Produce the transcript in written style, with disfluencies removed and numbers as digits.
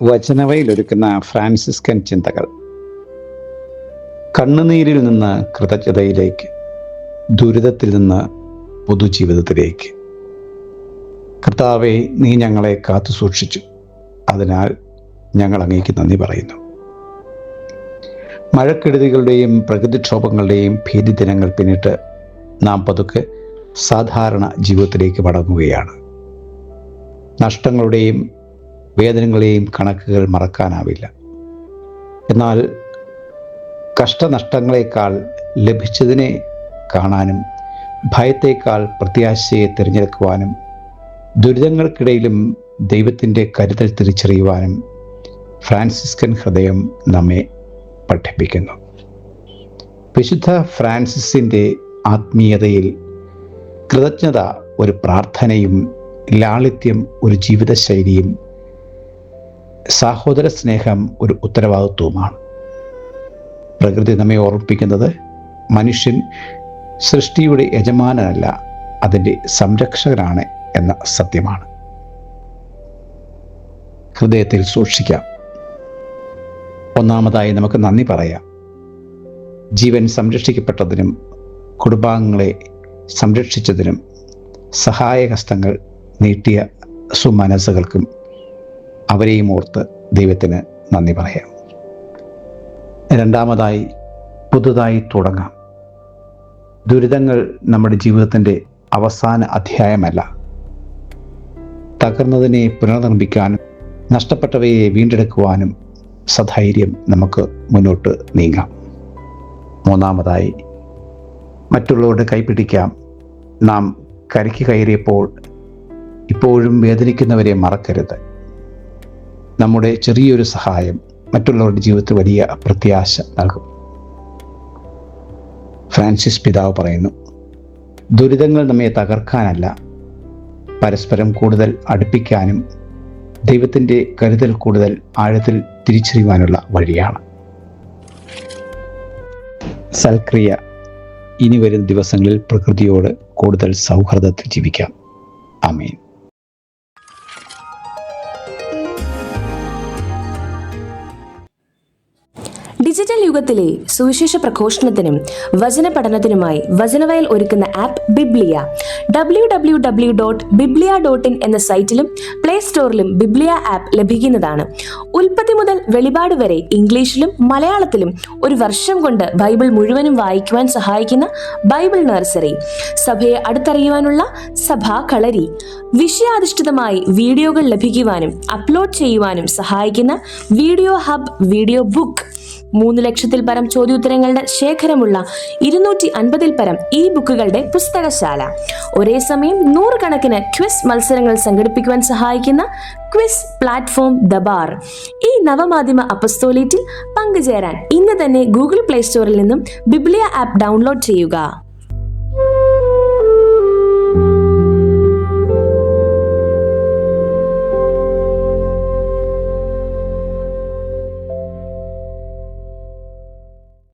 വചനവയിലൊരുക്കുന്ന Franciscan ചിന്തകൾ. കണ്ണുനീരിൽ നിന്ന് കൃതജ്ഞതയിലേക്ക്, ദുരിതത്തിൽ നിന്ന് പൊതുജീവിതത്തിലേക്ക്. കർത്താവേ, നീ ഞങ്ങളെ കാത്തു സൂക്ഷിച്ചു, അതിനാൽ ഞങ്ങൾ അങ്ങേക്ക് നന്ദി പറയുന്നു. മഴക്കെടുതികളുടെയും പ്രകൃതിക്ഷോഭങ്ങളുടെയും ഭീതി ദിനങ്ങൾ പിന്നിട്ട് നാം പതുക്കെ സാധാരണ ജീവിതത്തിലേക്ക് മടങ്ങുകയാണ്. നഷ്ടങ്ങളുടെയും വേദനകളെയും കണക്കുകൾ മറക്കാനാവില്ല. എന്നാൽ കഷ്ടനഷ്ടങ്ങളെക്കാൾ ലഭിച്ചതിനെ കാണാനും ഭയത്തേക്കാൾ പ്രത്യാശയെ തിരഞ്ഞെടുക്കുവാനും ദുരിതങ്ങൾക്കിടയിലും ദൈവത്തിൻ്റെ കരുതൽ തിരിച്ചറിയുവാനും ഫ്രാൻസിസ്കൻ ഹൃദയം നമ്മെ പഠിപ്പിക്കുന്നു. വിശുദ്ധ ഫ്രാൻസിസിൻ്റെ ആത്മീയതയിൽ കൃതജ്ഞത ഒരു പ്രാർത്ഥനയും ലാളിത്യം ഒരു ജീവിതശൈലിയും സഹോദര സ്നേഹം ഒരു ഉത്തരവാദിത്വവുമാണ്. പ്രകൃതി നമ്മെ ഓർമ്മിപ്പിക്കുന്നത് മനുഷ്യൻ സൃഷ്ടിയുടെ യജമാനനല്ല, അതിൻ്റെ സംരക്ഷകനാണ് എന്ന സത്യമാണ്. ഹൃദയത്തിൽ സൂക്ഷിക്കാം. ഒന്നാമതായി നമുക്ക് നന്ദി പറയാം. ജീവൻ സംരക്ഷിക്കപ്പെട്ടതിനും കുടുംബാംഗങ്ങളെ സംരക്ഷിച്ചതിനും സഹായഹസ്തങ്ങൾ നീട്ടിയ സുമനസ്സുകൾക്കും അവരെയും ഓർത്ത് ദൈവത്തിന് നന്ദി പറയാം. രണ്ടാമതായി പുതുതായി തുടങ്ങാം. ദുരിതങ്ങൾ നമ്മുടെ ജീവിതത്തിൻ്റെ അവസാന അധ്യായമല്ല. തകർന്നതിനെ പുനർനിർമ്മിക്കാനും നഷ്ടപ്പെട്ടവയെ വീണ്ടെടുക്കുവാനും സധൈര്യം നമുക്ക് മുന്നോട്ട് നീങ്ങാം. മൂന്നാമതായി മറ്റുള്ളവരുടെ കൈപിടിക്കാം. നാം കരയ്ക്ക് കയറിയപ്പോൾ ഇപ്പോഴും വേദനിക്കുന്നവരെ മറക്കരുത്. നമ്മുടെ ചെറിയൊരു സഹായം മറ്റുള്ളവരുടെ ജീവിതത്തിൽ വലിയ പ്രത്യാശ നൽകും. ഫ്രാൻസിസ് പിതാവ് പറയുന്നു, ദുരിതങ്ങൾ നമ്മെ തകർക്കാനല്ല, പരസ്പരം കൂടുതൽ അടുപ്പിക്കാനും ദൈവത്തിൻ്റെ കരുതൽ കൂടുതൽ ആഴത്തിൽ തിരിച്ചറിയുവാനുള്ള വഴിയാണ്. സൽക്രിയ. ഇനി വരുന്ന ദിവസങ്ങളിൽ പ്രകൃതിയോട് കൂടുതൽ സൗഹൃദത്തിൽ ജീവിക്കാം. ആമേൻ. ഡിജിറ്റൽ യുഗത്തിലെ സുവിശേഷ പ്രഘോഷണത്തിനും വചന പഠനത്തിനുമായി വചനവയൽ ഒരുക്കുന്ന ആപ്പ് ബിബ്ലിയ. www.biblia.in എന്ന സൈറ്റിലും പ്ലേ സ്റ്റോറിലും ബിബ്ലിയ ആപ്പ് ലഭിക്കുന്നതാണ്. ഉൽപ്പത്തി മുതൽ വെളിപാട് വരെ ഇംഗ്ലീഷിലും മലയാളത്തിലും ഒരു വർഷം കൊണ്ട് ബൈബിൾ മുഴുവനും വായിക്കുവാൻ സഹായിക്കുന്ന ബൈബിൾ നഴ്സറി, സഭയെ അടുത്തറിയുവാനുള്ള സഭാ കളരി, വിഷയാധിഷ്ഠിതമായി വീഡിയോകൾ ലഭിക്കുവാനും അപ്ലോഡ് ചെയ്യുവാനും സഹായിക്കുന്ന വീഡിയോ ഹബ് വീഡിയോ ബുക്ക്, 3 ലക്ഷത്തിൽ പരം ചോദ്യോത്തരങ്ങളുടെ ശേഖരമുള്ള 250-ൽ പരം ഈ ബുക്കുകളുടെ പുസ്തകശാല, ഒരേ സമയം 100 കണക്കിന് ക്വിസ് മത്സരങ്ങൾ സംഘടിപ്പിക്കുവാൻ സഹായിക്കുന്ന ക്വിസ് പ്ലാറ്റ്ഫോം ദബാർ. ഈ നവമാധ്യമ അപ്പസ്തോലേറ്റിൽ പങ്കുചേരാൻ ഇന്ന് തന്നെ ഗൂഗിൾ പ്ലേ സ്റ്റോറിൽ നിന്നും ബിബ്ലിയ ആപ്പ് ഡൗൺലോഡ് ചെയ്യുക.